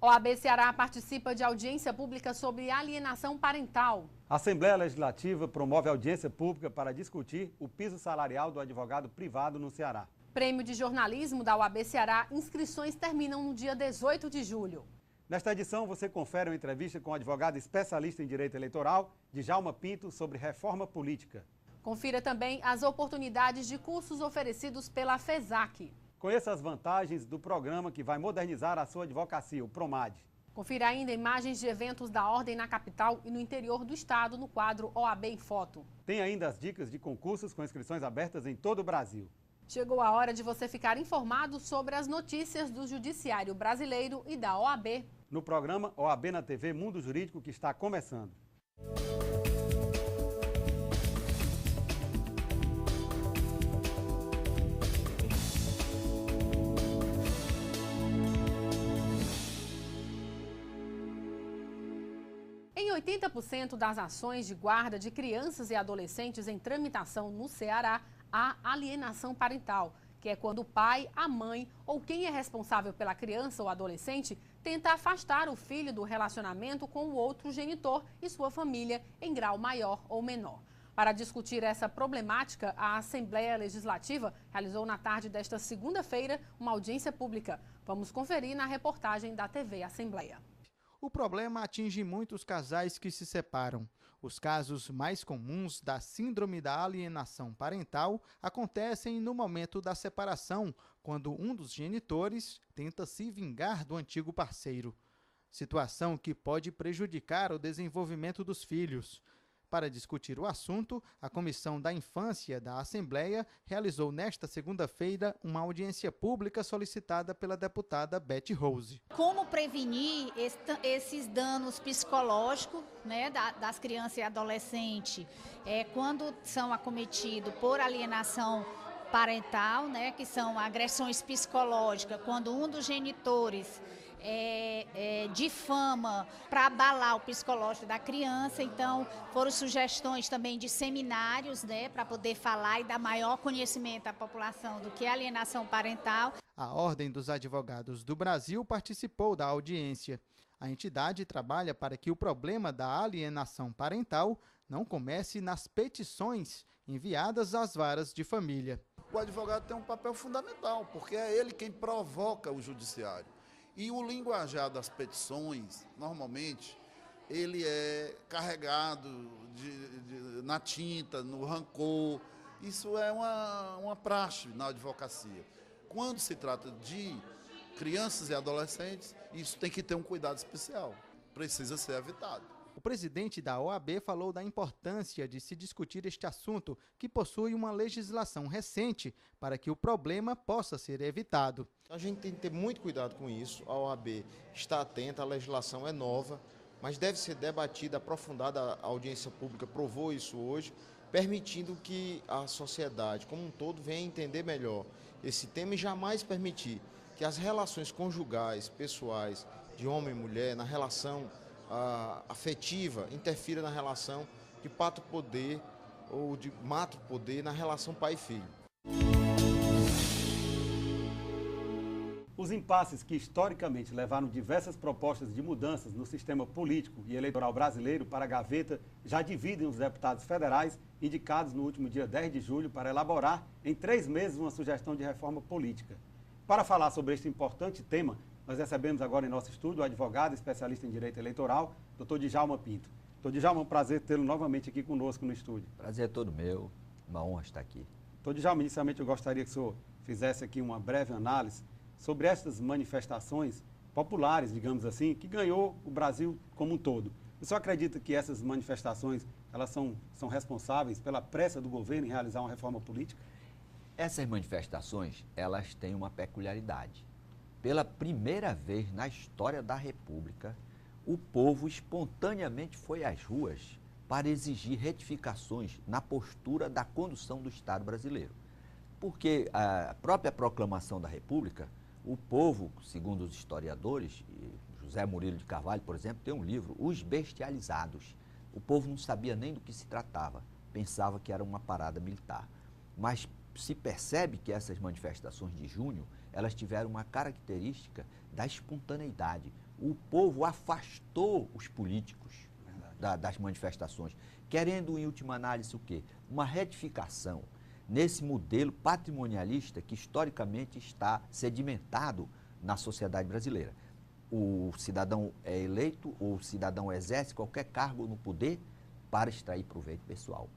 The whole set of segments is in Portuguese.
OAB Ceará participa de audiência pública sobre alienação parental. A Assembleia Legislativa promove audiência pública para discutir o piso salarial do advogado privado no Ceará. Prêmio de jornalismo da OAB Ceará, inscrições terminam no dia 18 de julho. Nesta edição, você confere uma entrevista com o advogado especialista em direito eleitoral, Djalma Pinto, sobre reforma política. Confira também as oportunidades de cursos oferecidos pela FESAC. Conheça as vantagens do programa que vai modernizar a sua advocacia, o PROMAD. Confira ainda imagens de eventos da ordem na capital e no interior do estado no quadro OAB em Foto. Tem ainda as dicas de concursos com inscrições abertas em todo o Brasil. Chegou a hora de você ficar informado sobre as notícias do Judiciário Brasileiro e da OAB. No programa OAB na TV Mundo Jurídico, que está começando. Em 80% das ações de guarda de crianças e adolescentes em tramitação no Ceará, há alienação parental, que é quando o pai, a mãe ou quem é responsável pela criança ou adolescente tenta afastar o filho do relacionamento com o outro genitor e sua família em grau maior ou menor. Para discutir essa problemática, a Assembleia Legislativa realizou na tarde desta segunda-feira uma audiência pública. Vamos conferir na reportagem da TV Assembleia. O problema atinge muitos casais que se separam. Os casos mais comuns da síndrome da alienação parental acontecem no momento da separação, quando um dos genitores tenta se vingar do antigo parceiro. Situação que pode prejudicar o desenvolvimento dos filhos. Para discutir o assunto, a Comissão da Infância da Assembleia realizou nesta segunda-feira uma audiência pública solicitada pela deputada Beth Rose. Como prevenir esses danos psicológicos, né, das crianças e adolescentes quando são acometidos por alienação parental, né, que são agressões psicológicas, quando um dos genitores difama para abalar o psicológico da criança. Então, foram sugestões também de seminários, né, para poder falar e dar maior conhecimento à população do que é alienação parental. A Ordem dos Advogados do Brasil participou da audiência. A entidade trabalha para que o problema da alienação parental não comece nas petições enviadas às varas de família. O advogado tem um papel fundamental, porque é ele quem provoca o judiciário. E o linguajar das petições, normalmente, ele é carregado na tinta, no rancor. Isso é uma praxe na advocacia. Quando se trata de crianças e adolescentes, isso tem que ter um cuidado especial. Precisa ser evitado. O presidente da OAB falou da importância de se discutir este assunto, que possui uma legislação recente para que o problema possa ser evitado. A gente tem que ter muito cuidado com isso. A OAB está atenta, a legislação é nova, mas deve ser debatida, aprofundada. A audiência pública provou isso hoje, permitindo que a sociedade como um todo venha entender melhor esse tema e jamais permitir que as relações conjugais, pessoais, de homem e mulher, na relação afetiva, interfira na relação de pato-poder ou de mato-poder na relação pai e filho. Os impasses que historicamente levaram diversas propostas de mudanças no sistema político e eleitoral brasileiro para a gaveta já dividem os deputados federais indicados no último dia 10 de julho para elaborar em 3 meses uma sugestão de reforma política. Para falar sobre este importante tema, nós recebemos agora em nosso estúdio o advogado especialista em direito eleitoral, Dr. Djalma Pinto. Dr. Djalma, é um prazer tê-lo novamente aqui conosco no estúdio. Prazer é todo meu, uma honra estar aqui. Dr. Djalma, inicialmente eu gostaria que o senhor fizesse aqui uma breve análise sobre estas manifestações populares, digamos assim, que ganhou o Brasil como um todo. O senhor acredita que essas manifestações elas são responsáveis pela pressa do governo em realizar uma reforma política? Essas manifestações, elas têm uma peculiaridade. Pela primeira vez na história da República, o povo espontaneamente foi às ruas para exigir retificações na postura da condução do Estado brasileiro. Porque a própria proclamação da República, o povo, segundo os historiadores, José Murilo de Carvalho, por exemplo, tem um livro, Os Bestializados. O povo não sabia nem do que se tratava, pensava que era uma parada militar. Mas se percebe que essas manifestações de junho, elas tiveram uma característica da espontaneidade. o povo afastou os políticos das manifestações, querendo, em última análise, o quê? Uma retificação nesse modelo patrimonialista que historicamente está sedimentado na sociedade brasileira. O cidadão é eleito ou o cidadão exerce qualquer cargo no poder para extrair proveito pessoal.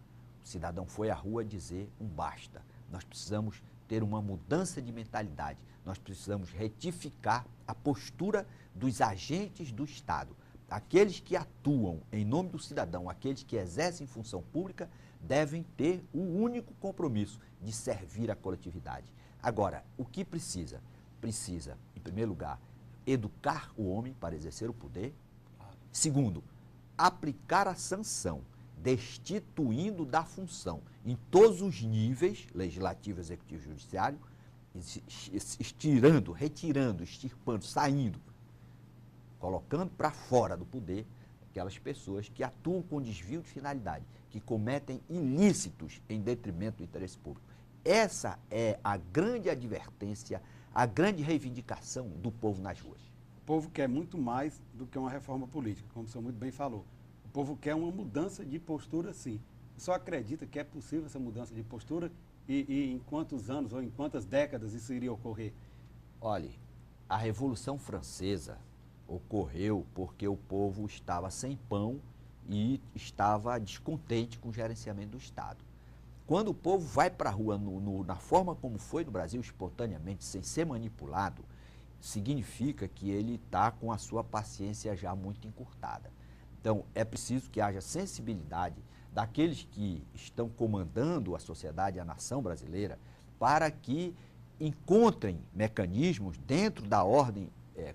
O cidadão foi à rua dizer um basta. Nós precisamos ter uma mudança de mentalidade. Nós precisamos retificar a postura dos agentes do Estado. Aqueles que atuam em nome do cidadão, aqueles que exercem função pública, devem ter o único compromisso de servir a coletividade. Agora, o que precisa? Precisa, em primeiro lugar, educar o homem para exercer o poder. Segundo, aplicar a sanção, destituindo da função em todos os níveis, legislativo, executivo e judiciário, retirando, extirpando, saindo, colocando para fora do poder aquelas pessoas que atuam com desvio de finalidade, que cometem ilícitos em detrimento do interesse público. Essa é a grande advertência, a grande reivindicação do povo nas ruas. O povo quer muito mais do que uma reforma política, como o senhor muito bem falou. O povo quer uma mudança de postura, sim. O senhor acredita que é possível essa mudança de postura e em quantos anos ou em quantas décadas isso iria ocorrer? Olha, a Revolução Francesa ocorreu porque o povo estava sem pão e estava descontente com o gerenciamento do Estado. Quando o povo vai para a rua na forma como foi no Brasil, espontaneamente, sem ser manipulado, significa que ele está com a sua paciência já muito encurtada. Então, é preciso que haja sensibilidade daqueles que estão comandando a sociedade e a nação brasileira para que encontrem mecanismos dentro da ordem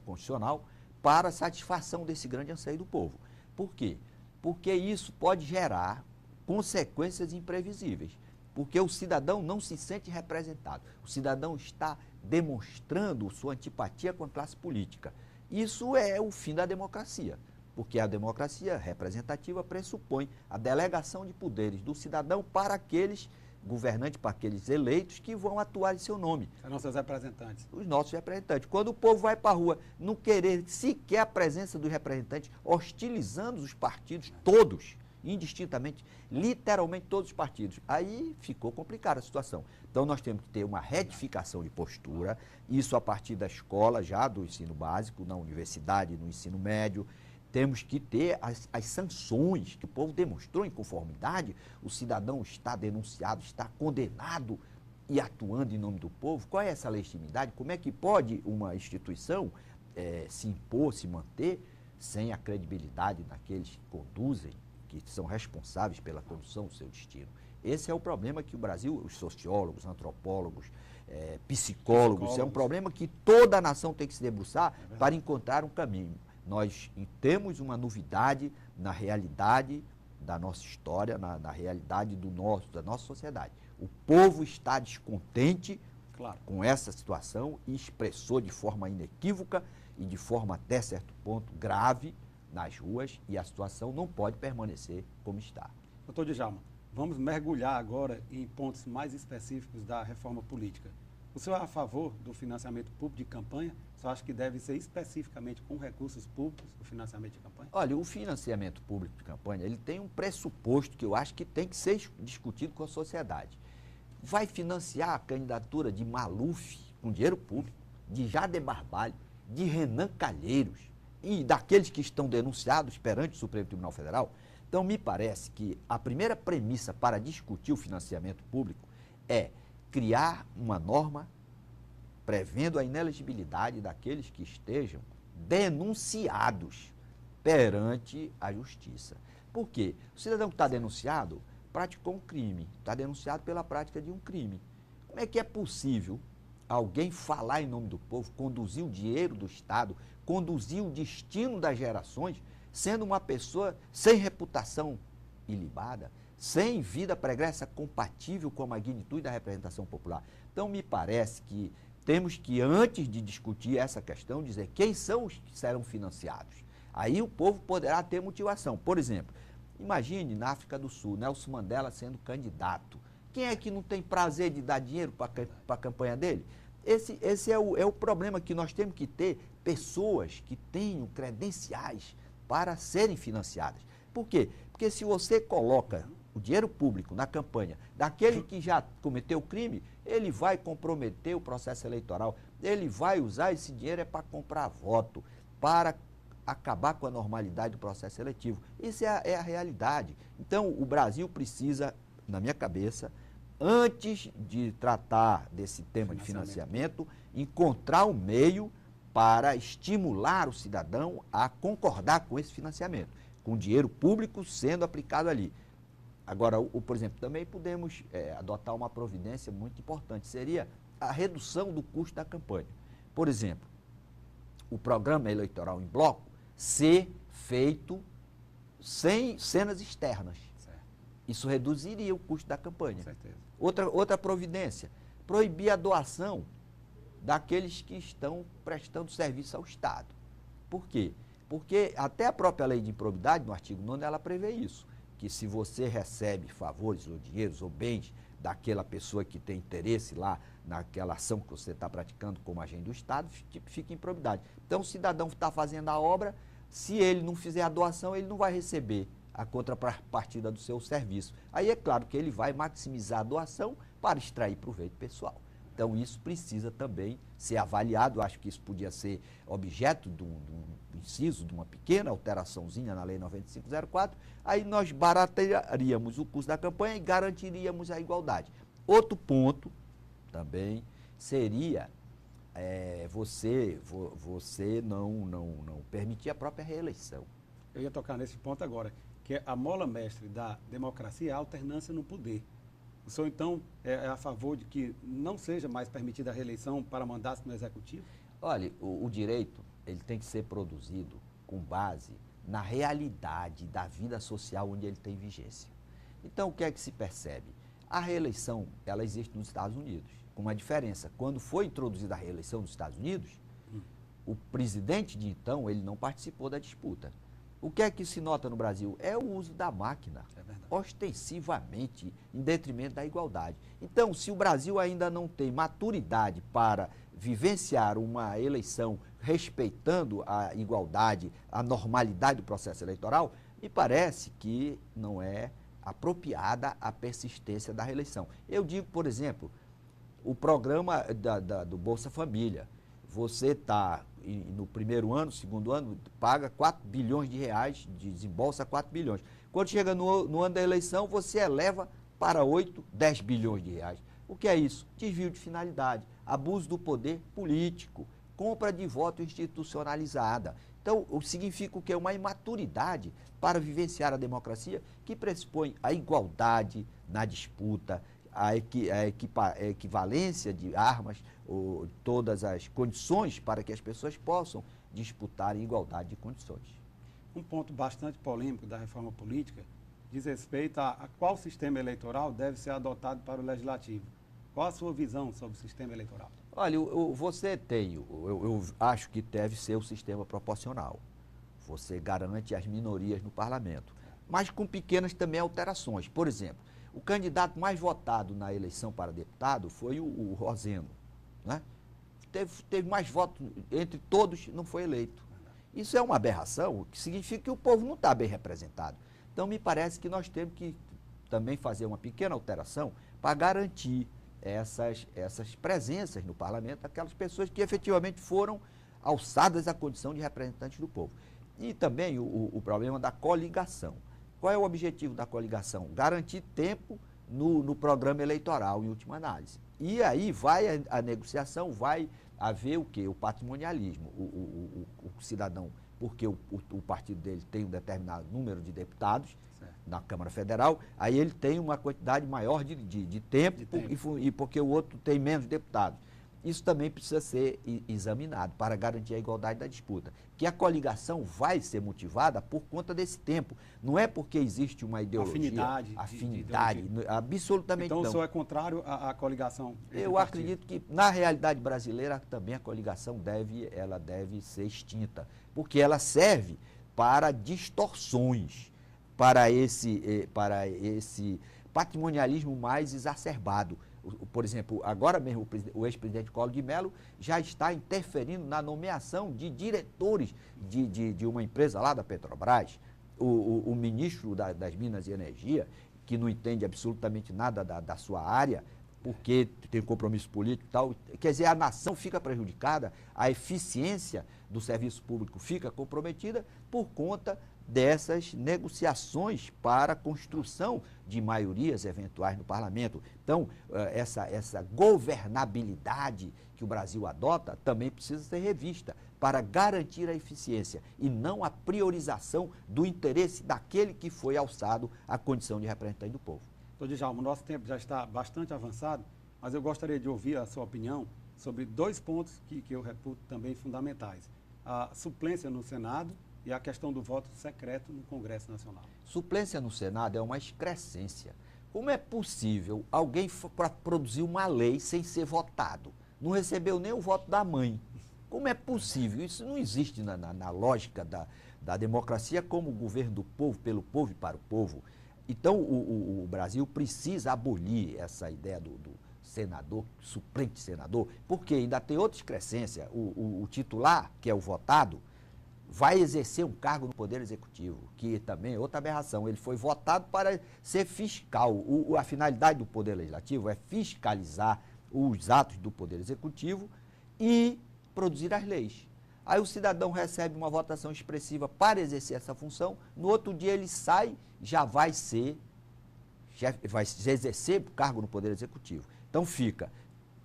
constitucional para a satisfação desse grande anseio do povo. Por quê? Porque isso pode gerar consequências imprevisíveis. Porque o cidadão não se sente representado. O cidadão está demonstrando sua antipatia com a classe política. Isso é o fim da democracia. Porque a democracia representativa pressupõe a delegação de poderes do cidadão para aqueles governantes, para aqueles eleitos que vão atuar em seu nome. São nossos representantes. Os nossos representantes. Quando o povo vai para a rua não querer sequer a presença dos representantes, hostilizando os partidos todos, indistintamente, literalmente todos os partidos, aí ficou complicada a situação. Então nós temos que ter uma retificação de postura, isso a partir da escola já, do ensino básico, na universidade, no ensino médio. Temos que ter as sanções que o povo demonstrou inconformidade, o cidadão está denunciado, está condenado e atuando em nome do povo. Qual é essa legitimidade? Como é que pode uma instituição se impor, se manter, sem a credibilidade daqueles que conduzem, que são responsáveis pela condução do seu destino? Esse é o problema que o Brasil, os sociólogos, antropólogos, psicólogos, é um problema que toda a nação tem que se debruçar para encontrar um caminho. Nós temos uma novidade na realidade da nossa história, na realidade da nossa sociedade. O povo está descontente com essa situação e expressou de forma inequívoca e de forma até certo ponto grave nas ruas, e a situação não pode permanecer como está. Doutor Djalma, vamos mergulhar agora em pontos mais específicos da reforma política. O senhor é a favor do financiamento público de campanha? O senhor acha que deve ser especificamente com recursos públicos o financiamento de campanha? Olha, o financiamento público de campanha, ele tem um pressuposto que eu acho que tem que ser discutido com a sociedade. Vai financiar a candidatura de Maluf com dinheiro público, de Jader Barbalho, de Renan Calheiros e daqueles que estão denunciados perante o Supremo Tribunal Federal? Então, me parece que a primeira premissa para discutir o financiamento público é criar uma norma prevendo a inelegibilidade daqueles que estejam denunciados perante a justiça. Por quê? O cidadão que está denunciado praticou um crime, está denunciado pela prática de um crime. Como é que é possível alguém falar em nome do povo, conduzir o dinheiro do Estado, conduzir o destino das gerações, sendo uma pessoa sem reputação ilibada, sem vida pregressa compatível com a magnitude da representação popular? Então, me parece que temos que, antes de discutir essa questão, dizer quem são os que serão financiados. Aí o povo poderá ter motivação. Por exemplo, imagine na África do Sul, Nelson Mandela sendo candidato. Quem é que não tem prazer de dar dinheiro para a campanha dele? Esse é o problema, que nós temos que ter pessoas que tenham credenciais para serem financiadas. Por quê? Porque se você coloca o dinheiro público na campanha daquele que já cometeu crime, ele vai comprometer o processo eleitoral, ele vai usar esse dinheiro para comprar voto, para acabar com a normalidade do processo eletivo. Isso é a realidade. Então, o Brasil precisa, na minha cabeça, antes de tratar desse tema de financiamento, encontrar um meio para estimular o cidadão a concordar com esse financiamento, com dinheiro público sendo aplicado ali. Agora, por exemplo, também podemos adotar uma providência muito importante, seria a redução do custo da campanha. Por exemplo, o programa eleitoral em bloco ser feito sem cenas externas. Certo. Isso reduziria o custo da campanha. Com certeza. Outra providência, proibir a doação daqueles que estão prestando serviço ao Estado. Por quê? Porque até a própria lei de improbidade, no artigo 9º, ela prevê isso, que se você recebe favores ou dinheiros ou bens daquela pessoa que tem interesse lá naquela ação que você está praticando como agente do Estado, fica em improbidade. Então, o cidadão está fazendo a obra, se ele não fizer a doação, ele não vai receber a contrapartida do seu serviço. Aí é claro que ele vai maximizar a doação para extrair proveito pessoal. Então, isso precisa também ser avaliado. Acho que isso podia ser objeto de um inciso, de uma pequena alteraçãozinha na Lei 9504. Aí nós baratearíamos o custo da campanha e garantiríamos a igualdade. Outro ponto também seria você não permitir a própria reeleição. Eu ia tocar nesse ponto agora, que a mola mestre da democracia é a alternância no poder. O senhor, então, é a favor de que não seja mais permitida a reeleição para mandatos no Executivo? Olha, o direito ele tem que ser produzido com base na realidade da vida social onde ele tem vigência. Então, o que é que se percebe? A reeleição, ela existe nos Estados Unidos, com uma diferença. Quando foi introduzida a reeleição nos Estados Unidos, o presidente de então, ele não participou da disputa. O que é que se nota no Brasil? É o uso da máquina, ostensivamente, em detrimento da igualdade. Então, se o Brasil ainda não tem maturidade para vivenciar uma eleição respeitando a igualdade, a normalidade do processo eleitoral, me parece que não é apropriada a persistência da reeleição. Eu digo, por exemplo, o programa do Bolsa Família. Você está no primeiro ano, segundo ano, paga 4 bilhões de reais, desembolsa 4 bilhões. Quando chega no ano da eleição, você eleva para 8, 10 bilhões de reais. O que é isso? Desvio de finalidade, abuso do poder político, compra de voto institucionalizada. Então, significa o que? Uma imaturidade para vivenciar a democracia que pressupõe a igualdade na disputa, a equivalência de armas, ou todas as condições para que as pessoas possam disputar em igualdade de condições. Um ponto bastante polêmico da reforma política diz respeito a qual sistema eleitoral deve ser adotado para o Legislativo. Qual a sua visão sobre o sistema eleitoral? Olha, você tem, eu acho que deve ser o sistema proporcional. Você garante as minorias no parlamento, mas com pequenas também alterações. Por exemplo, o candidato mais votado na eleição para deputado foi o Rosendo, né? Teve mais votos entre todos, não foi eleito. Isso é uma aberração, o que significa que o povo não está bem representado. Então, me parece que nós temos que também fazer uma pequena alteração para garantir essas presenças no parlamento daquelas pessoas que efetivamente foram alçadas à condição de representantes do povo. E também o problema da coligação. Qual é o objetivo da coligação? Garantir tempo no programa eleitoral, em última análise. E aí vai a negociação, vai haver o quê? O patrimonialismo. O cidadão, porque o partido dele tem um determinado número de deputados na Câmara Federal, aí ele tem uma quantidade maior de tempo, e porque o outro tem menos deputados. Isso também precisa ser examinado para garantir a igualdade da disputa. Que a coligação vai ser motivada por conta desse tempo. Não é porque existe uma ideologia. Afinidade. Absolutamente não. Então o senhor é contrário à coligação? Eu acredito que na realidade brasileira também a coligação deve ser extinta. Porque ela serve para distorções, para esse patrimonialismo mais exacerbado. Por exemplo, agora mesmo o ex-presidente Collor de Mello já está interferindo na nomeação de diretores de uma empresa lá da Petrobras. O ministro das Minas e Energia, que não entende absolutamente nada da sua área, porque tem compromisso político e tal, quer dizer, a nação fica prejudicada, a eficiência do serviço público fica comprometida por conta dessas negociações para a construção de maiorias eventuais no parlamento. Então, essa governabilidade que o Brasil adota também precisa ser revista para garantir a eficiência e não a priorização do interesse daquele que foi alçado à condição de representante do povo. Doutor Djalma, o nosso tempo já está bastante avançado, mas eu gostaria de ouvir a sua opinião sobre 2 pontos que eu reputo também fundamentais. A suplência no Senado e a questão do voto secreto no Congresso Nacional. Suplência no Senado é uma excrescência. Como é possível alguém produzir uma lei sem ser votado? Não recebeu nem o voto da mãe. Como é possível? Isso não existe na lógica da democracia como governo do povo, pelo povo e para o povo. Então, o Brasil precisa abolir essa ideia do senador, suplente senador, porque ainda tem outra excrescência. O titular, que é o votado, vai exercer um cargo no Poder Executivo, que também é outra aberração. Ele foi votado para ser fiscal. A finalidade do Poder Legislativo é fiscalizar os atos do Poder Executivo e produzir as leis. Aí o cidadão recebe uma votação expressiva para exercer essa função, no outro dia ele sai, já vai exercer o cargo no Poder Executivo. Então fica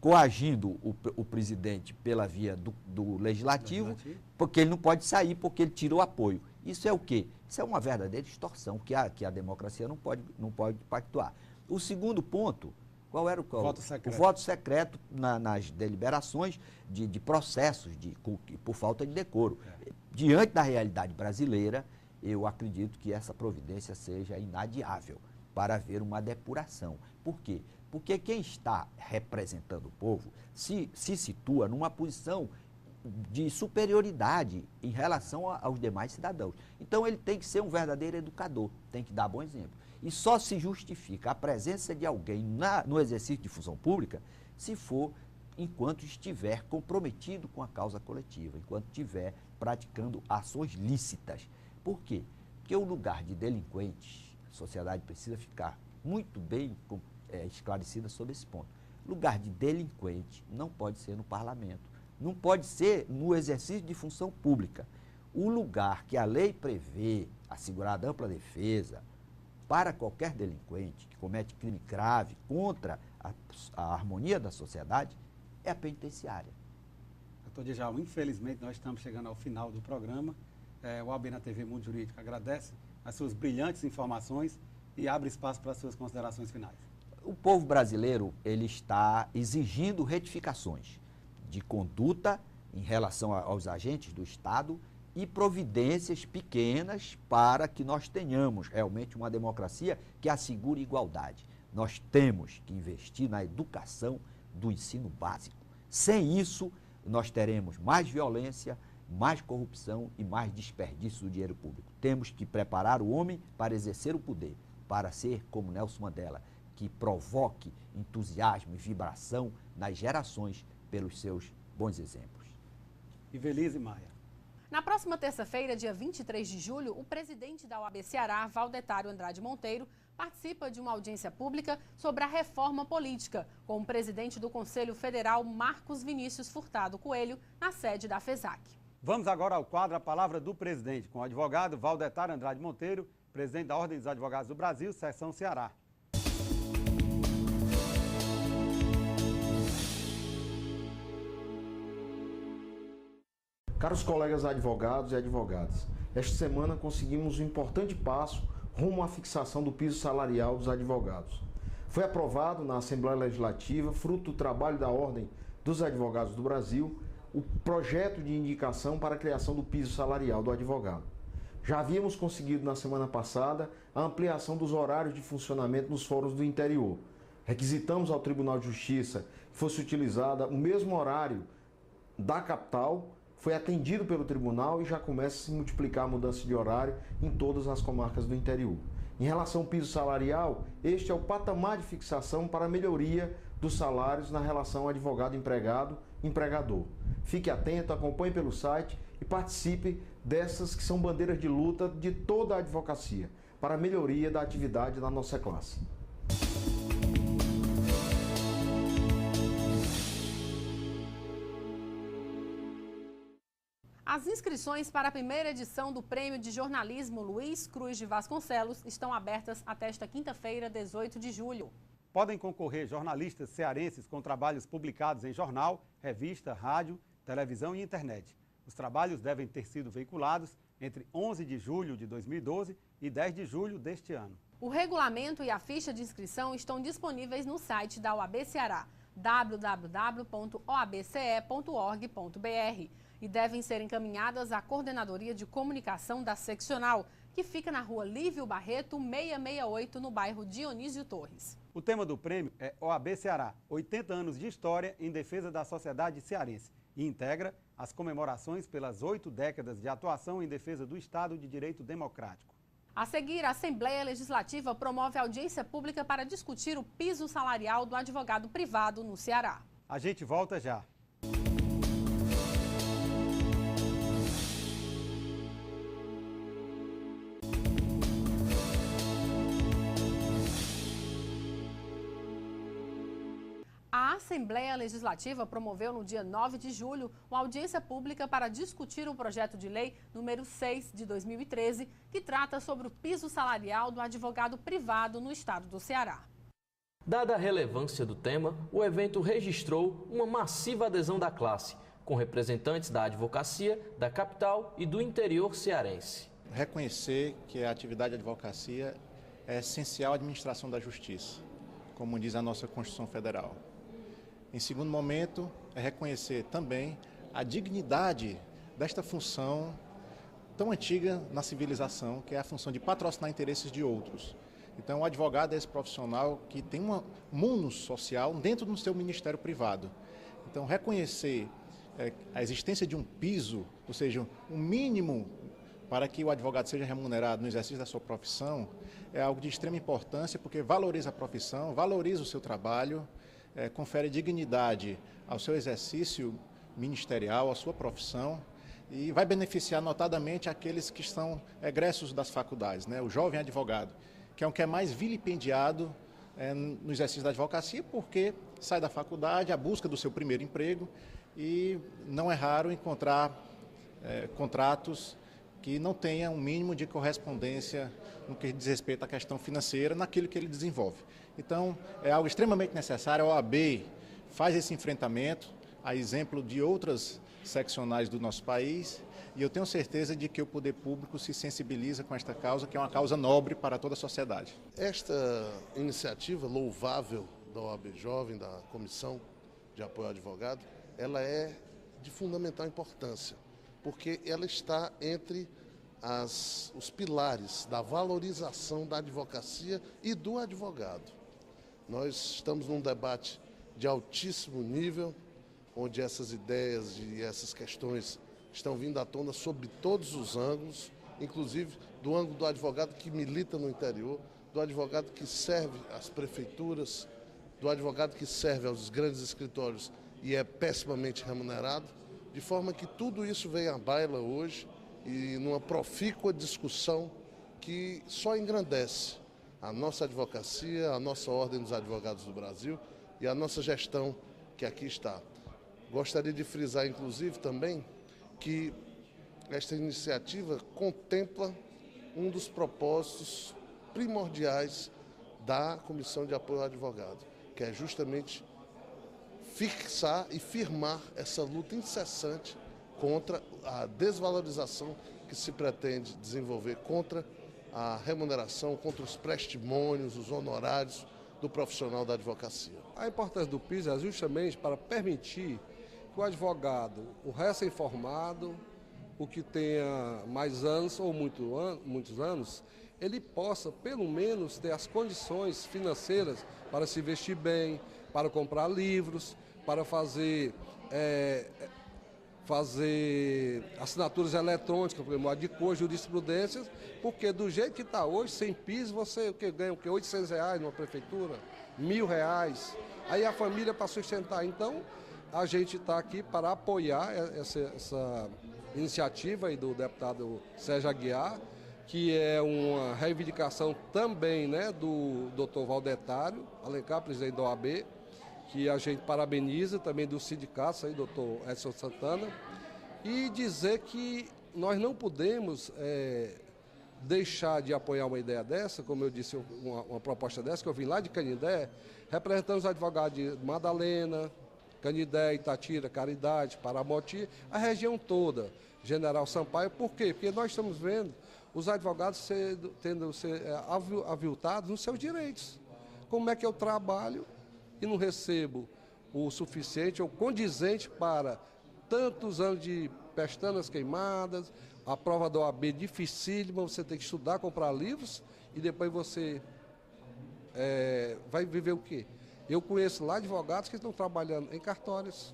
coagindo o presidente pela via do legislativo, porque ele não pode sair, porque ele tirou apoio. Isso é o quê? Isso é uma verdadeira extorsão que a democracia não pode pactuar. O segundo ponto, qual era o voto secreto. O voto secreto nas deliberações de processos por falta de decoro. Diante da realidade brasileira, eu acredito que essa providência seja inadiável para haver uma depuração. Por quê? Porque quem está representando o povo se situa numa posição de superioridade em relação aos demais cidadãos. Então ele tem que ser um verdadeiro educador, tem que dar bom exemplo. E só se justifica a presença de alguém no exercício de função pública se for enquanto estiver comprometido com a causa coletiva, enquanto estiver praticando ações lícitas. Por quê? Porque o lugar de delinquentes, a sociedade precisa ficar muito bem esclarecida sobre esse ponto. Lugar de delinquente não pode ser no parlamento, não pode ser no exercício de função pública. O lugar que a lei prevê assegurar ampla defesa para qualquer delinquente que comete crime grave contra a harmonia da sociedade é a penitenciária. Doutor Djalma, infelizmente nós estamos chegando ao final do programa. O AB na TV Mundo Jurídico agradece as suas brilhantes informações e abre espaço para as suas considerações finais. O povo brasileiro ele está exigindo retificações de conduta em relação aos agentes do Estado e providências pequenas para que nós tenhamos realmente uma democracia que assegure igualdade. Nós temos que investir na educação do ensino básico. Sem isso, nós teremos mais violência, mais corrupção e mais desperdício do dinheiro público. Temos que preparar o homem para exercer o poder, para ser como Nelson Mandela, que provoque entusiasmo e vibração nas gerações pelos seus bons exemplos. Ivelise Maia. Na próxima terça-feira, dia 23 de julho, o presidente da OAB Ceará, Valdetário Andrade Monteiro, participa de uma audiência pública sobre a reforma política, com o presidente do Conselho Federal, Marcos Vinícius Furtado Coelho, na sede da FESAC. Vamos agora ao quadro A Palavra do Presidente, com o advogado Valdetário Andrade Monteiro, presidente da Ordem dos Advogados do Brasil, Seção Ceará. Caros colegas advogados e advogadas, esta semana conseguimos um importante passo rumo à fixação do piso salarial dos advogados. Foi aprovado na Assembleia Legislativa, fruto do trabalho da Ordem dos Advogados do Brasil, o projeto de indicação para a criação do piso salarial do advogado. Já havíamos conseguido na semana passada a ampliação dos horários de funcionamento nos fóruns do interior. Requisitamos ao Tribunal de Justiça que fosse utilizada o mesmo horário da capital foi atendido pelo tribunal e já começa a se multiplicar a mudança de horário em todas as comarcas do interior. Em relação ao piso salarial, este é o patamar de fixação para a melhoria dos salários na relação advogado-empregado-empregador. Fique atento, acompanhe pelo site e participe dessas que são bandeiras de luta de toda a advocacia para a melhoria da atividade da nossa classe. As inscrições para a primeira edição do Prêmio de Jornalismo Luiz Cruz de Vasconcelos estão abertas até esta quinta-feira, 18 de julho. Podem concorrer jornalistas cearenses com trabalhos publicados em jornal, revista, rádio, televisão e internet. Os trabalhos devem ter sido veiculados entre 11 de julho de 2012 e 10 de julho deste ano. O regulamento e a ficha de inscrição estão disponíveis no site da OAB Ceará, www.oabce.org.br, e devem ser encaminhadas à Coordenadoria de Comunicação da Seccional, que fica na rua Lívio Barreto, 668, no bairro Dionísio Torres. O tema do prêmio é OAB Ceará, 80 anos de história em defesa da sociedade cearense, e integra as comemorações pelas 8 décadas de atuação em defesa do Estado de Direito Democrático. A seguir, a Assembleia Legislativa promove audiência pública para discutir o piso salarial do advogado privado no Ceará. A gente volta já. A Assembleia Legislativa promoveu no dia 9 de julho uma audiência pública para discutir o projeto de lei número 6 de 2013, que trata sobre o piso salarial do advogado privado no estado do Ceará. Dada a relevância do tema, o evento registrou uma massiva adesão da classe, com representantes da advocacia, da capital e do interior cearense. Reconhecer que a atividade de advocacia é essencial à administração da justiça, como diz a nossa Constituição Federal. Em segundo momento, é reconhecer também a dignidade desta função tão antiga na civilização, que é a função de patrocinar interesses de outros. Então, o advogado é esse profissional que tem um munus social dentro do seu ministério privado. Então, reconhecer a existência de um piso, ou seja, um mínimo para que o advogado seja remunerado no exercício da sua profissão, é algo de extrema importância, porque valoriza a profissão, valoriza o seu trabalho, confere dignidade ao seu exercício ministerial, à sua profissão, e vai beneficiar notadamente aqueles que estão egressos das faculdades, né? O jovem advogado, que é o que é mais vilipendiado no exercício da advocacia, porque sai da faculdade à busca do seu primeiro emprego e não é raro encontrar contratos que não tenham um mínimo de correspondência no que diz respeito à questão financeira, naquilo que ele desenvolve. Então, é algo extremamente necessário. A OAB faz esse enfrentamento, a exemplo de outras seccionais do nosso país, e eu tenho certeza de que o poder público se sensibiliza com esta causa, que é uma causa nobre para toda a sociedade. Esta iniciativa louvável da OAB Jovem, da Comissão de Apoio ao Advogado, ela é de fundamental importância, porque ela está entre os pilares da valorização da advocacia e do advogado. Nós estamos num debate de altíssimo nível, onde essas ideias e essas questões estão vindo à tona sob todos os ângulos, inclusive do ângulo do advogado que milita no interior, do advogado que serve às prefeituras, do advogado que serve aos grandes escritórios e é pessimamente remunerado, de forma que tudo isso vem à baila hoje e numa profícua discussão que só engrandece a nossa advocacia, a nossa Ordem dos Advogados do Brasil e a nossa gestão que aqui está. Gostaria de frisar, inclusive, também que esta iniciativa contempla um dos propósitos primordiais da Comissão de Apoio ao Advogado, que é justamente fixar e firmar essa luta incessante contra a desvalorização que se pretende desenvolver contra a remuneração, contra os prestimônios, os honorários do profissional da advocacia. A importância do piso é justamente para permitir que o advogado, o recém-formado, o que tenha mais anos ou muitos anos, ele possa pelo menos ter as condições financeiras para se vestir bem, para comprar livros, para fazer fazer assinaturas eletrônicas, por exemplo, adicor, jurisprudências, porque do jeito que está hoje, sem piso, você ganha o quê? R$800 numa prefeitura, R$1.000, aí a família para sustentar. Então, a gente está aqui para apoiar essa iniciativa aí do deputado Sérgio Aguiar, que é uma reivindicação também, né, do doutor Valdetário Alencar, presidente da OAB, que a gente parabeniza, também do sindicato, aí, doutor Edson Santana, e dizer que nós não podemos deixar de apoiar uma ideia dessa, como eu disse, uma proposta dessa, que eu vim lá de Canindé, representando os advogados de Madalena, Canindé, Itatira, Caridade, Paramoti, a região toda, General Sampaio. Por quê? Porque nós estamos vendo os advogados tendo aviltados nos seus direitos. Como é que eu trabalho e não recebo o suficiente ou condizente para tantos anos de pestanas queimadas, a prova da OAB dificílima, você tem que estudar, comprar livros e depois você vai viver o quê? Eu conheço lá advogados que estão trabalhando em cartórios,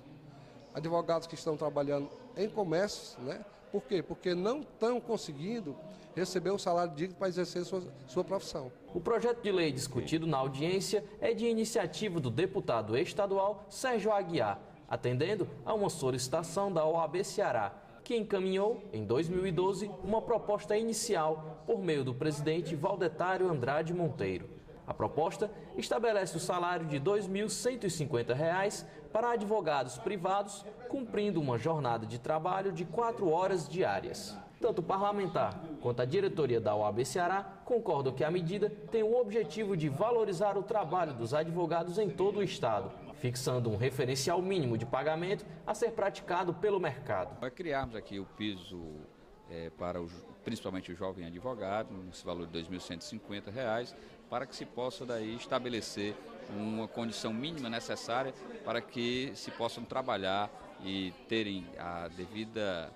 advogados que estão trabalhando em comércios, né? Por quê? Porque não estão conseguindo receber o salário digno para exercer sua profissão. O projeto de lei discutido na audiência é de iniciativa do deputado estadual Sérgio Aguiar, atendendo a uma solicitação da OAB Ceará, que encaminhou, em 2012, uma proposta inicial por meio do presidente Valdetário Andrade Monteiro. A proposta estabelece o salário de R$ 2.150 para advogados privados, cumprindo uma jornada de trabalho de 4 horas diárias. Tanto o parlamentar quanto a diretoria da OAB Ceará concordam que a medida tem o objetivo de valorizar o trabalho dos advogados em todo o estado, fixando um referencial mínimo de pagamento a ser praticado pelo mercado. Vai criarmos aqui o piso para principalmente o jovem advogado, nesse valor de R$ 2.150, para que se possa daí estabelecer uma condição mínima necessária para que se possam trabalhar e terem a devida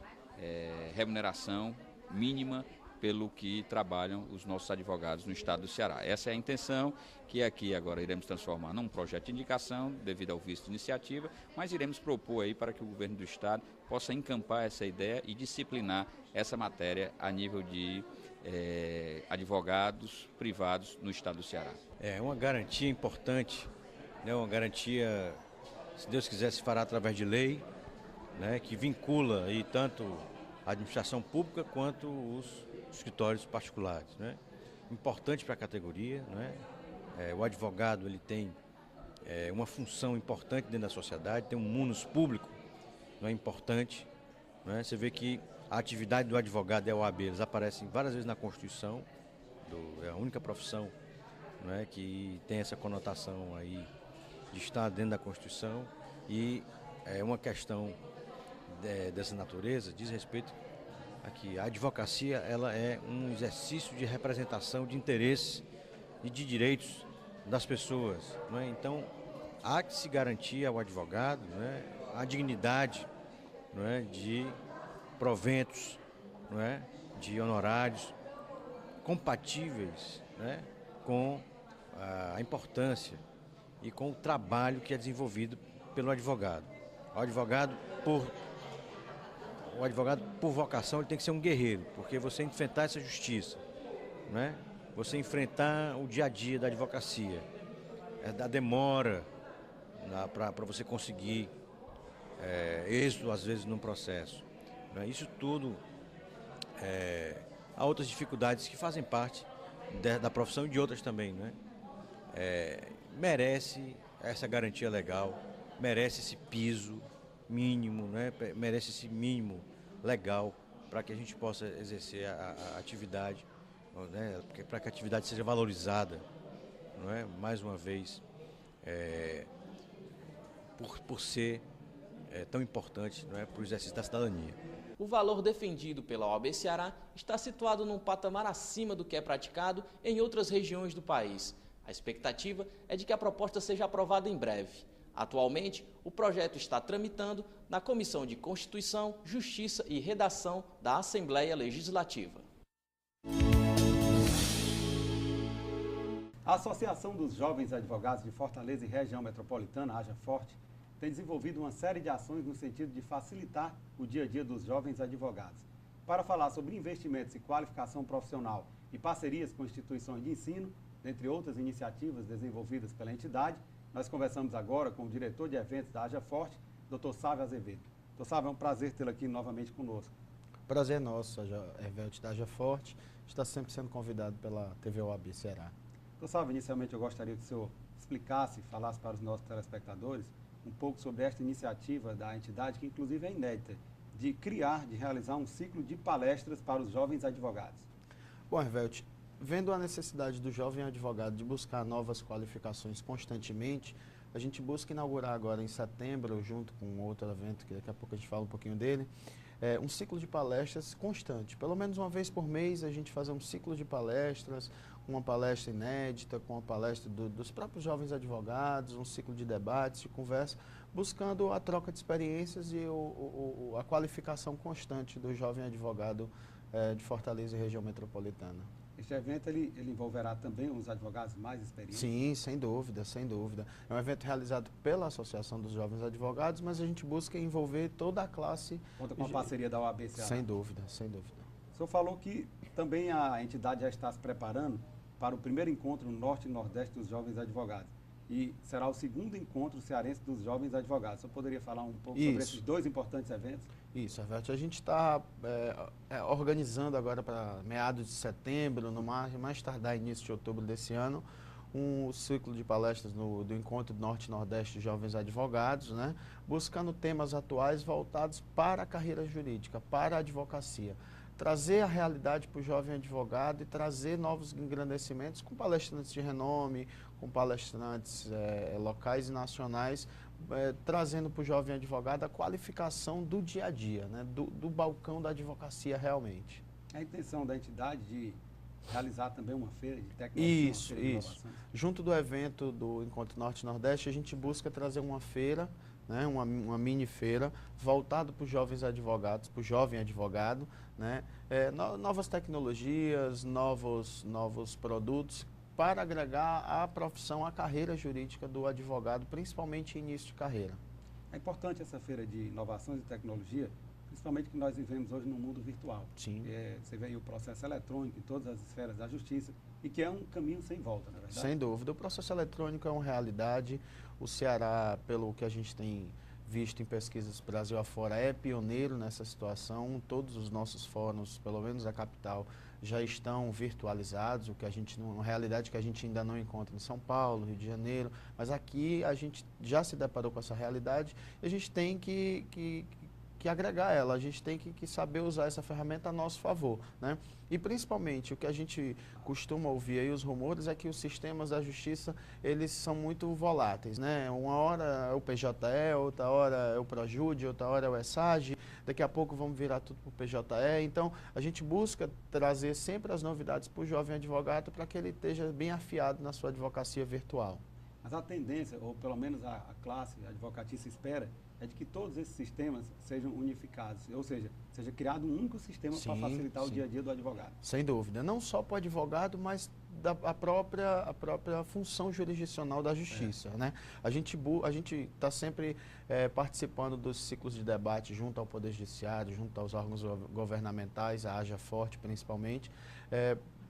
remuneração mínima pelo que trabalham os nossos advogados no estado do Ceará. Essa é a intenção, que aqui agora iremos transformar num projeto de indicação devido ao visto de iniciativa, mas iremos propor aí para que o governo do estado possa encampar essa ideia e disciplinar essa matéria a nível de advogados privados no estado do Ceará. É uma garantia importante, né? Uma garantia, se Deus quiser, se fará através de lei, né? Que vincula aí tanto a administração pública quanto os escritórios particulares, né? Importante para a categoria, né? O advogado ele tem uma função importante dentro da sociedade, tem um munus público, não é importante, né? Você vê que a atividade do advogado e a OAB, eles aparecem várias vezes na Constituição, é a única profissão, né, que tem essa conotação aí de estar dentro da Constituição, e é uma questão dessa natureza diz respeito a que a advocacia ela é um exercício de representação de interesses e de direitos das pessoas, né? Então há que se garantir ao advogado, né, a dignidade, né, de proventos, né, de honorários compatíveis, né, com a importância e com o trabalho que é desenvolvido pelo advogado. O advogado, por vocação, ele tem que ser um guerreiro, porque você enfrentar essa justiça, né, você enfrentar o dia a dia da advocacia, da demora para você conseguir êxito, às vezes, num processo. Isso tudo, há outras dificuldades que fazem parte da profissão e de outras também, né? Merece essa garantia legal, merece esse piso mínimo, né? Merece esse mínimo legal para que a gente possa exercer a atividade, né? Para que a atividade seja valorizada, não é? Mais uma vez, por ser tão importante, não é? Para o exercício da cidadania. O valor defendido pela OAB Ceará está situado num patamar acima do que é praticado em outras regiões do país. A expectativa é de que a proposta seja aprovada em breve. Atualmente, o projeto está tramitando na Comissão de Constituição, Justiça e Redação da Assembleia Legislativa. A Associação dos Jovens Advogados de Fortaleza e Região Metropolitana, Haja Forte, tem desenvolvido uma série de ações no sentido de facilitar o dia a dia dos jovens advogados. Para falar sobre investimentos e qualificação profissional e parcerias com instituições de ensino, dentre outras iniciativas desenvolvidas pela entidade, nós conversamos agora com o diretor de eventos da Haja Forte, Dr. Sávio Azevedo. Dr. Sávio, é um prazer tê-lo aqui novamente conosco. Prazer é nosso, Evelto da Haja Forte, está sempre sendo convidado pela TV OAB Ceará. Dr. Sávio, inicialmente eu gostaria que o senhor explicasse, falasse para os nossos telespectadores um pouco sobre esta iniciativa da entidade, que inclusive é inédita, de realizar um ciclo de palestras para os jovens advogados. Bom, Evelto, vendo a necessidade do jovem advogado de buscar novas qualificações constantemente, a gente busca inaugurar agora em setembro, junto com outro evento, que daqui a pouco a gente fala um pouquinho dele, um ciclo de palestras constante. Pelo menos uma vez por mês a gente fazer um ciclo de palestras, uma palestra inédita, com a palestra dos próprios jovens advogados, um ciclo de debates, de conversa, buscando a troca de experiências e a qualificação constante do jovem advogado de Fortaleza e região metropolitana. Este evento ele envolverá também os advogados mais experientes? Sim, sem dúvida, sem dúvida. É um evento realizado pela Associação dos Jovens Advogados, mas a gente busca envolver toda a classe. Conta com a parceria da OAB Ceará? Sem dúvida, sem dúvida. O senhor falou que também a entidade já está se preparando para o primeiro encontro Norte e Nordeste dos Jovens Advogados. E será o segundo encontro cearense dos jovens advogados. O senhor poderia falar um pouco sobre esses dois importantes eventos? Isso, Alberto. A gente está organizando agora para meados de setembro, no mais tardar início de outubro desse ano, um ciclo de palestras do Encontro Norte e Nordeste de Jovens Advogados, né, buscando temas atuais voltados para a carreira jurídica, para a advocacia. Trazer a realidade para o jovem advogado e trazer novos engrandecimentos com palestrantes de renome, com palestrantes locais e nacionais, trazendo para o jovem advogado a qualificação do dia a dia, né, do balcão da advocacia realmente. A intenção da entidade de realizar também uma feira de tecnologia? Isso. Junto do evento do Encontro Norte e Nordeste, a gente busca trazer uma feira, né, uma mini feira, voltada para os jovens advogados, para o jovem advogado, né, novas tecnologias, novos produtos, para agregar à profissão, à carreira jurídica do advogado, principalmente em início de carreira. É importante essa feira de inovações e tecnologia, principalmente que nós vivemos hoje no mundo virtual. Sim. Você vê aí o processo eletrônico em todas as esferas da justiça, e que é um caminho sem volta, na verdade? Sem dúvida. O processo eletrônico é uma realidade. O Ceará, pelo que a gente tem visto em pesquisas Brasil afora, é pioneiro nessa situação. Todos os nossos fóruns, pelo menos a capital, já estão virtualizados, o que a gente, uma realidade que a gente ainda não encontra em São Paulo, Rio de Janeiro, mas aqui a gente já se deparou com essa realidade e a gente tem que agregar ela, a gente tem que saber usar essa ferramenta a nosso favor, né? E principalmente o que a gente costuma ouvir aí, os rumores, é que os sistemas da justiça, eles são muito voláteis, né? Uma hora é o PJE, outra hora é o Projude, outra hora é o ESAGE, daqui a pouco vamos virar tudo para o PJE, então a gente busca trazer sempre as novidades para o jovem advogado para que ele esteja bem afiado na sua advocacia virtual. Mas a tendência, ou pelo menos a classe advocatícia espera, é de que todos esses sistemas sejam unificados, ou seja criado um único sistema para facilitar o dia a dia do advogado. Sem dúvida, não só para o advogado, mas a própria função jurisdicional da justiça, né? A gente está sempre participando dos ciclos de debate junto ao Poder Judiciário, junto aos órgãos governamentais, a Haja Forte principalmente,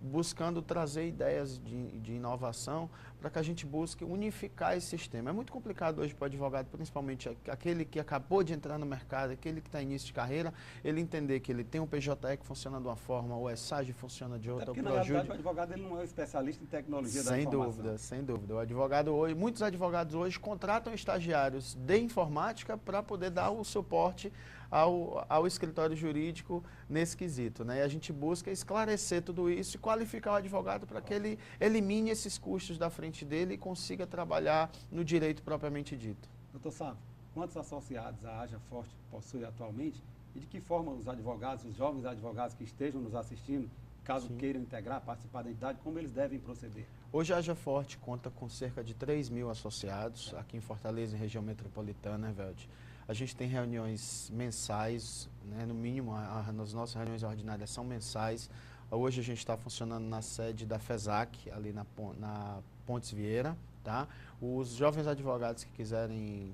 buscando trazer ideias de inovação para que a gente busque unificar esse sistema. É muito complicado hoje para o advogado, principalmente aquele que acabou de entrar no mercado, aquele que está em início de carreira, ele entender que ele tem um PJE que funciona de uma forma, o ESAGE funciona de outra. Porque, na realidade, o advogado ele não é um especialista em tecnologia da informação. Sem dúvida. O advogado hoje, muitos advogados hoje contratam estagiários de informática para poder dar o suporte ao escritório jurídico nesse quesito, né? E a gente busca esclarecer tudo isso e qualificar o advogado para que ele elimine esses custos da frente dele e consiga trabalhar no direito propriamente dito. Doutor Sávio, quantos associados a Haja Forte possui atualmente e de que forma os advogados, os jovens advogados que estejam nos assistindo, caso queiram integrar, participar da entidade, como eles devem proceder? Hoje a Haja Forte conta com cerca de 3.000 associados aqui em Fortaleza, em região metropolitana, Evelto. A gente tem reuniões mensais, né, no mínimo, as nossas reuniões ordinárias são mensais, Hoje a gente está funcionando na sede da FESAC, ali na Pontes Vieira. Tá? Os jovens advogados que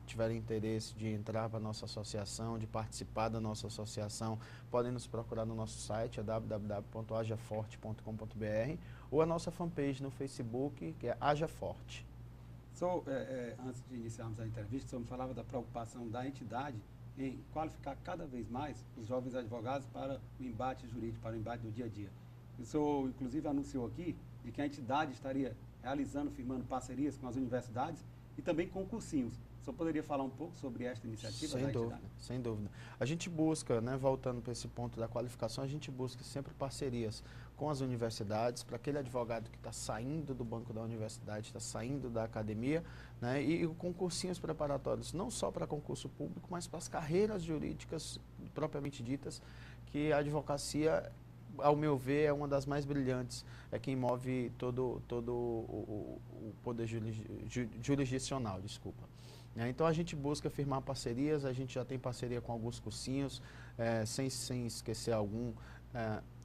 tiverem interesse de entrar para a nossa associação, de participar da nossa associação, podem nos procurar no nosso site, é www.ajaforte.com.br, ou a nossa fanpage no Facebook, que é Aja Forte. Antes de iniciarmos a entrevista, o senhor me falava da preocupação da entidade em qualificar cada vez mais os jovens advogados para o embate jurídico, para o embate do dia a dia. O senhor, inclusive, anunciou aqui de que a entidade estaria realizando, firmando parcerias com as universidades e também com cursinhos. O senhor poderia falar um pouco sobre esta iniciativa da entidade? Sem dúvida. A gente busca, né, voltando para esse ponto da qualificação, a gente busca sempre parcerias com as universidades, para aquele advogado que está saindo do banco da universidade, está saindo da academia, né, e com cursinhos preparatórios, não só para concurso público, mas para as carreiras jurídicas propriamente ditas, que a advocacia, ao meu ver, é uma das mais brilhantes, é quem move todo o poder jurisdicional, desculpa. Então a gente busca firmar parcerias, a gente já tem parceria com alguns cursinhos, sem esquecer algum.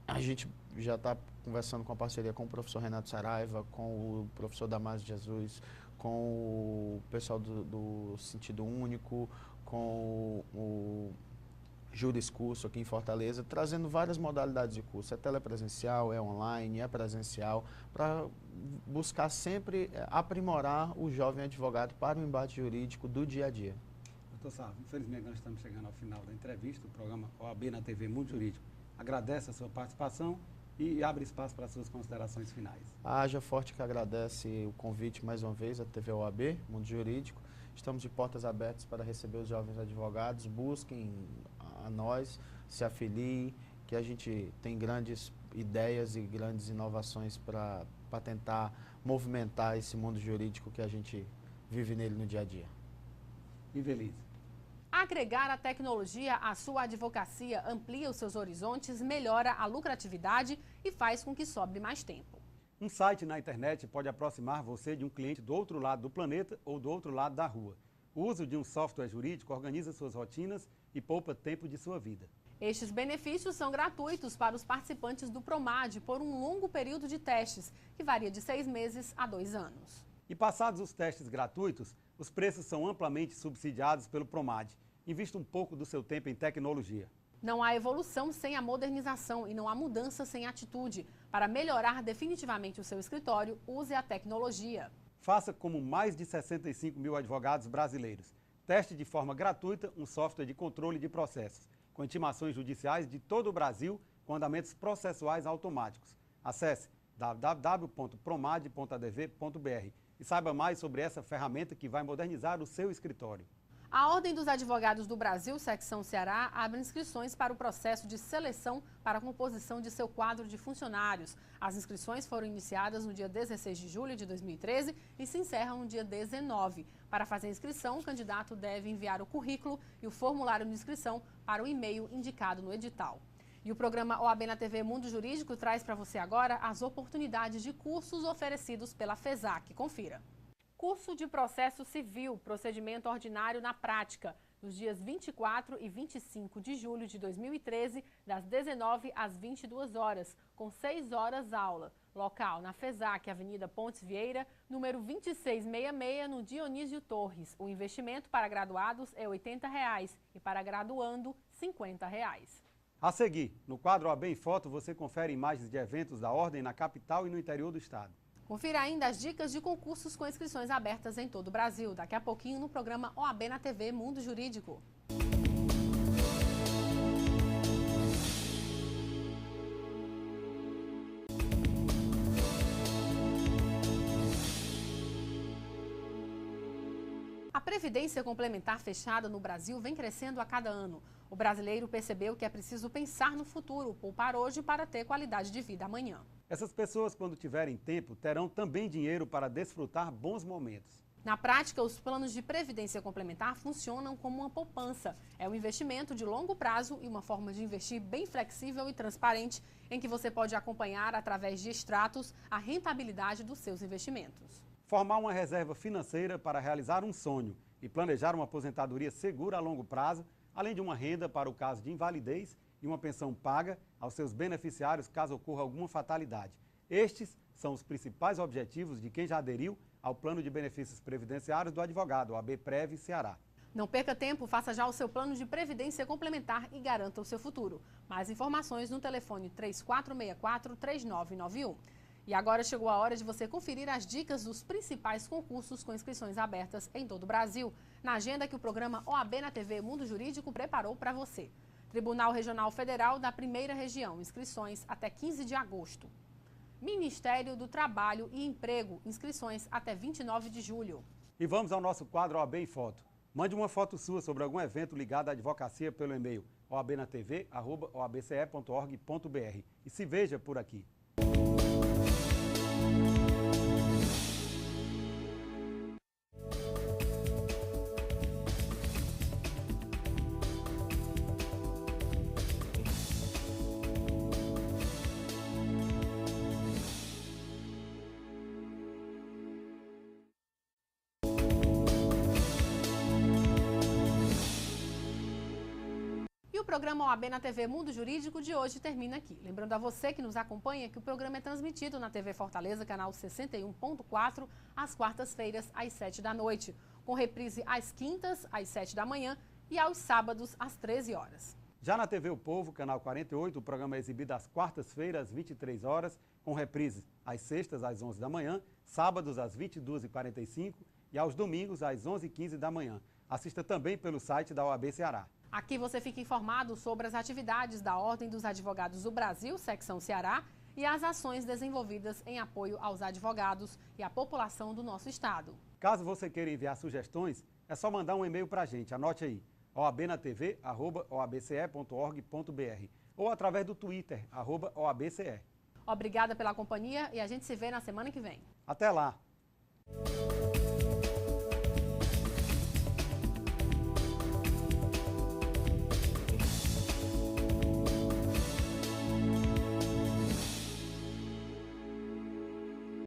A gente já está conversando com a parceria com o professor Renato Saraiva, com o professor Damásio Jesus, com o pessoal do Sentido Único, com o Juris Curso aqui em Fortaleza, trazendo várias modalidades de curso. É telepresencial, é online, é presencial, para buscar sempre aprimorar o jovem advogado para o embate jurídico do dia a dia. Doutor Sarro, infelizmente nós estamos chegando ao final da entrevista, do programa OAB na TV Mundo Jurídico. Agradece a sua participação e abre espaço para as suas considerações finais. A Aja Forte que agradece o convite mais uma vez à TV OAB, Mundo Jurídico. Estamos de portas abertas para receber os jovens advogados, busquem a nós, se afiliem, que a gente tem grandes ideias e grandes inovações para tentar movimentar esse mundo jurídico que a gente vive nele no dia a dia. Infeliz. Agregar a tecnologia à sua advocacia amplia os seus horizontes, melhora a lucratividade e faz com que sobre mais tempo. Um site na internet pode aproximar você de um cliente do outro lado do planeta ou do outro lado da rua. O uso de um software jurídico organiza suas rotinas e poupa tempo de sua vida. Estes benefícios são gratuitos para os participantes do PROMAD por um longo período de testes, que varia de 6 meses a 2 anos. E passados os testes gratuitos, os preços são amplamente subsidiados pelo PROMAD. Invista um pouco do seu tempo em tecnologia. Não há evolução sem a modernização e não há mudança sem atitude. Para melhorar definitivamente o seu escritório, use a tecnologia. Faça como mais de 65 mil advogados brasileiros. Teste de forma gratuita um software de controle de processos, com intimações judiciais de todo o Brasil, com andamentos processuais automáticos. Acesse www.promad.adv.br e saiba mais sobre essa ferramenta que vai modernizar o seu escritório. A Ordem dos Advogados do Brasil, Secção Ceará, abre inscrições para o processo de seleção para a composição de seu quadro de funcionários. As inscrições foram iniciadas no dia 16 de julho de 2013 e se encerram no dia 19. Para fazer a inscrição, o candidato deve enviar o currículo e o formulário de inscrição para o e-mail indicado no edital. E o programa OAB na TV Mundo Jurídico traz para você agora as oportunidades de cursos oferecidos pela FESAC. Confira. Curso de Processo Civil, Procedimento Ordinário na Prática, nos dias 24 e 25 de julho de 2013, das 19 às 22 horas, com 6 horas aula. Local na FESAC, Avenida Pontes Vieira, número 2666, no Dionísio Torres. O investimento para graduados é R$ 80 e para graduando, R$ 50. A seguir, no quadro OAB em Foto, você confere imagens de eventos da Ordem na capital e no interior do estado. Confira ainda as dicas de concursos com inscrições abertas em todo o Brasil. Daqui a pouquinho no programa OAB na TV Mundo Jurídico. A Previdência Complementar fechada no Brasil vem crescendo a cada ano. O brasileiro percebeu que é preciso pensar no futuro, poupar hoje para ter qualidade de vida amanhã. Essas pessoas, quando tiverem tempo, terão também dinheiro para desfrutar bons momentos. Na prática, os planos de previdência complementar funcionam como uma poupança. É um investimento de longo prazo e uma forma de investir bem flexível e transparente, em que você pode acompanhar, através de extratos, a rentabilidade dos seus investimentos. Formar uma reserva financeira para realizar um sonho e planejar uma aposentadoria segura a longo prazo, além de uma renda para o caso de invalidez e uma pensão paga aos seus beneficiários caso ocorra alguma fatalidade. Estes são os principais objetivos de quem já aderiu ao Plano de Benefícios Previdenciários do advogado, OAB Prev Ceará. Não perca tempo, faça já o seu plano de previdência complementar e garanta o seu futuro. Mais informações no telefone 3464-3991. E agora chegou a hora de você conferir as dicas dos principais concursos com inscrições abertas em todo o Brasil, na agenda que o programa OAB na TV Mundo Jurídico preparou para você. Tribunal Regional Federal da Primeira Região, inscrições até 15 de agosto. Ministério do Trabalho e Emprego, inscrições até 29 de julho. E vamos ao nosso quadro OAB em Foto. Mande uma foto sua sobre algum evento ligado à advocacia pelo e-mail oabnatv@oabce.org.br e se veja por aqui. O programa OAB na TV Mundo Jurídico de hoje termina aqui. Lembrando a você que nos acompanha que o programa é transmitido na TV Fortaleza, canal 61.4, às quartas-feiras, às 7 da noite, com reprise às quintas, às 7 da manhã e aos sábados, às 13 horas. Já na TV O Povo, canal 48, o programa é exibido às quartas-feiras, às 23 horas, com reprise às sextas, às 11 da manhã, sábados, às 22h45 e aos domingos, às 11h15 da manhã. Assista também pelo site da OAB Ceará. Aqui você fica informado sobre as atividades da Ordem dos Advogados do Brasil, secção Ceará, e as ações desenvolvidas em apoio aos advogados e à população do nosso estado. Caso você queira enviar sugestões, é só mandar um e-mail para a gente. Anote aí, oabnatv@oabce.org.br ou através do Twitter, @OABCE. Obrigada pela companhia e a gente se vê na semana que vem. Até lá!